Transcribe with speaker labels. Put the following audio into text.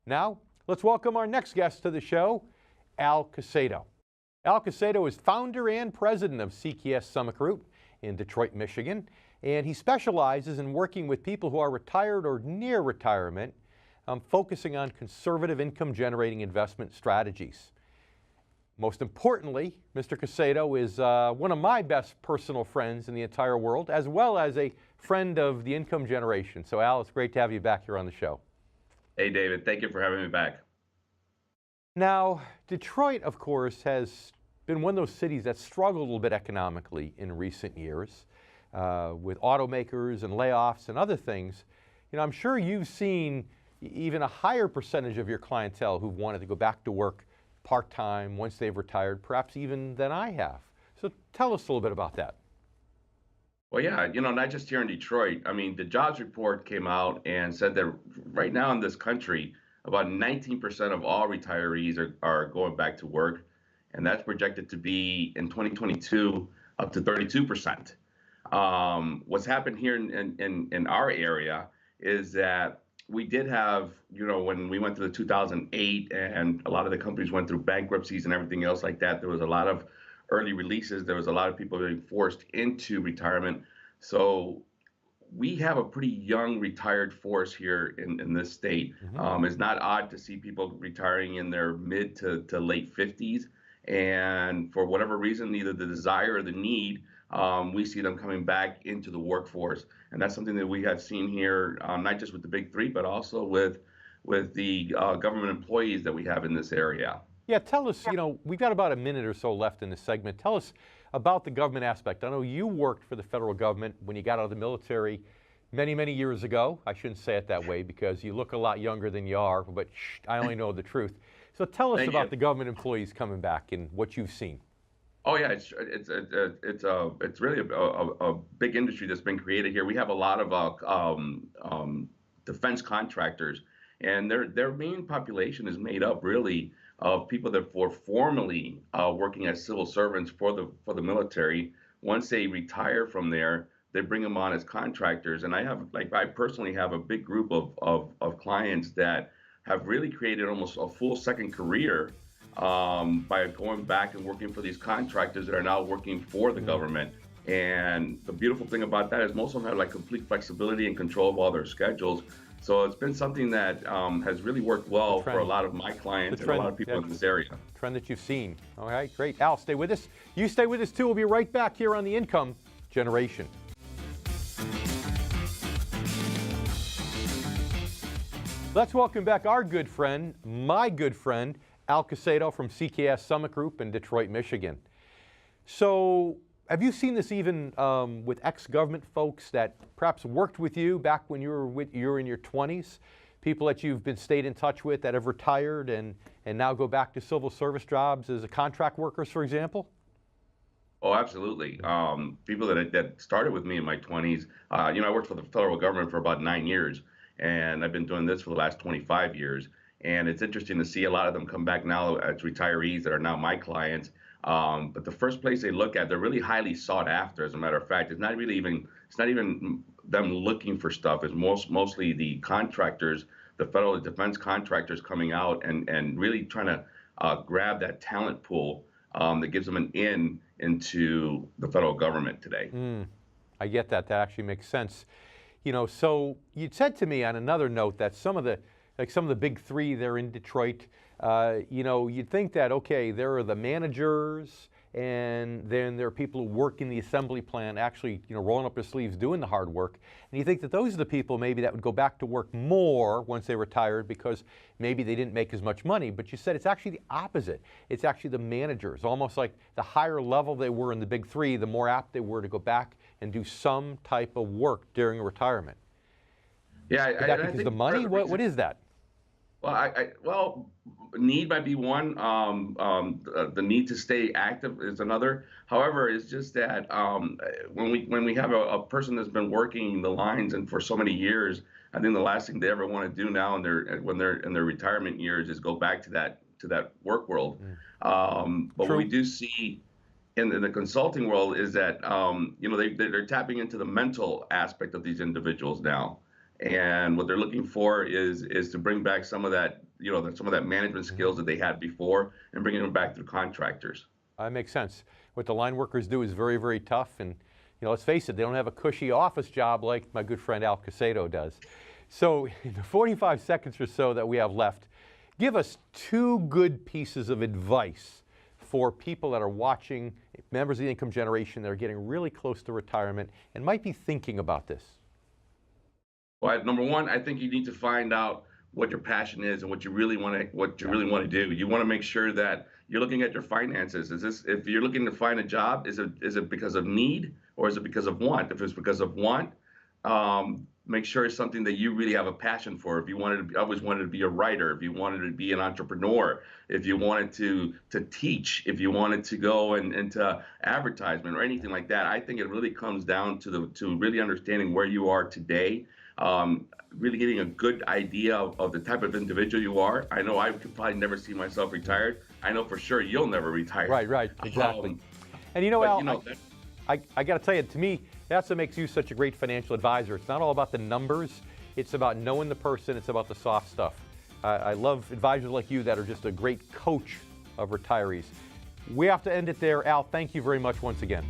Speaker 1: Now, let's welcome our next guest to the show, Al Caicedo. Al Caicedo is founder and president of EST Sunday Group in Detroit, Michigan, and he specializes in working with people who are retired or near retirement, focusing on conservative income-generating investment strategies. Most importantly, Mr. Caicedo is one of my best personal friends in the entire world, as well as a friend of the income generation. So, Al, it's great to have you back here on the show.
Speaker 2: Hey, David. Thank you for having me back.
Speaker 1: Now, Detroit, of course, has been one of those cities that struggled a little bit economically in recent years with automakers and layoffs and other things. You know, I'm sure you've seen even a higher percentage of your clientele who've wanted to go back to work part-time once they've retired, perhaps even than I have. So tell us a little bit about that.
Speaker 2: Well, yeah, not just here in Detroit. I mean, the jobs report came out and said that right now in this country, about 19% of all retirees are going back to work. And that's projected to be in 2022 up to 32%. What's happened here in our area is that we did have, when we went through the 2008 and a lot of the companies went through bankruptcies and everything else like that, there was a lot of early releases. There was a lot of people being forced into retirement. So we have a pretty young retired force here in this state. Mm-hmm. It's not odd to see people retiring in their mid to late 50s. And for whatever reason, either the desire or the need, we see them coming back into the workforce. And that's something that we have seen here, not just with the big three, but also with the government employees that we have in this area.
Speaker 1: Yeah, tell us, we've got about a minute or so left in this segment. Tell us about the government aspect. I know you worked for the federal government when you got out of the military many, many years ago. I shouldn't say it that way because you look a lot younger than you are, but I only know the truth. So tell us about the government employees coming back and what you've seen.
Speaker 2: Oh yeah, it's really a big industry that's been created here. We have a lot of defense contractors, and their main population is made up really of people that were formerly working as civil servants for the military. Once they retire from there, they bring them on as contractors. And I personally have a big group of clients that have really created almost a full second career by going back and working for these contractors that are now working for the government. And the beautiful thing about that is most of them have complete flexibility and control of all their schedules. So it's been something that has really worked well for a lot of my clients and a lot of people in this area.
Speaker 1: Trend that you've seen. All right, great. Al, stay with us. You stay with us too. We'll be right back here on The Income Generation. Let's welcome back our good friend, my good friend, Al Caicedo from EST Sunday Group in Detroit, Michigan. So have you seen this even with ex-government folks that perhaps worked with you back when you were in your 20s, people that you've stayed in touch with that have retired and now go back to civil service jobs as a contract workers, for example?
Speaker 2: Oh, absolutely. People that started with me in my 20s, I worked for the federal government for about 9 years, and I've been doing this for the last 25 years. And it's interesting to see a lot of them come back now as retirees that are now my clients. But the first place they look at, they're really highly sought after. As a matter of fact, it's not even them looking for stuff. It's mostly the contractors, the federal defense contractors coming out and really trying to grab that talent pool that gives them an into the federal government today.
Speaker 1: I get that. That actually makes sense. So you said to me on another note that some of the big three there in Detroit, you'd think that, okay, there are the managers and then there are people who work in the assembly plant actually, rolling up their sleeves doing the hard work. And you think that those are the people maybe that would go back to work more once they retired because maybe they didn't make as much money. But you said it's actually the opposite. It's actually the managers, almost like the higher level they were in the big three, the more apt they were to go back and do some type of work during a retirement.
Speaker 2: Yeah,
Speaker 1: is that because of the money? What is that?
Speaker 2: Well, need might be one. The need to stay active is another. However, it's just that when we have a person that's been working the lines and for so many years, I think the last thing they ever want to do now when they're in their retirement years is go back to that work world. But what we do see in the consulting world is that they're tapping into the mental aspect of these individuals now. And what they're looking for is to bring back some of that some of that management skills that they had before and bringing them back to the contractors.
Speaker 1: That makes sense. What the line workers do is very, very tough. And, let's face it, they don't have a cushy office job like my good friend Al Caicedo does. So in the 45 seconds or so that we have left, give us 2 good pieces of advice for people that are watching, members of the income generation that are getting really close to retirement and might be thinking about this.
Speaker 2: Well, number one, I think you need to find out what your passion is and what you really want to do. You want to make sure that you're looking at your finances. If you're looking to find a job, is it because of need or is it because of want? If it's because of want, make sure it's something that you really have a passion for. If you always wanted to be a writer, if you wanted to be an entrepreneur, if you wanted to teach, if you wanted to go into advertisement or anything like that, I think it really comes down to really understanding where you are today. Really getting a good idea of the type of individual you are. I know I could probably never see myself retired. I know for sure you'll never retire.
Speaker 1: Right, exactly. And Al, I got to tell you, to me, that's what makes you such a great financial advisor. It's not all about the numbers. It's about knowing the person. It's about the soft stuff. I love advisors like you that are just a great coach of retirees. We have to end it there. Al, thank you very much once again.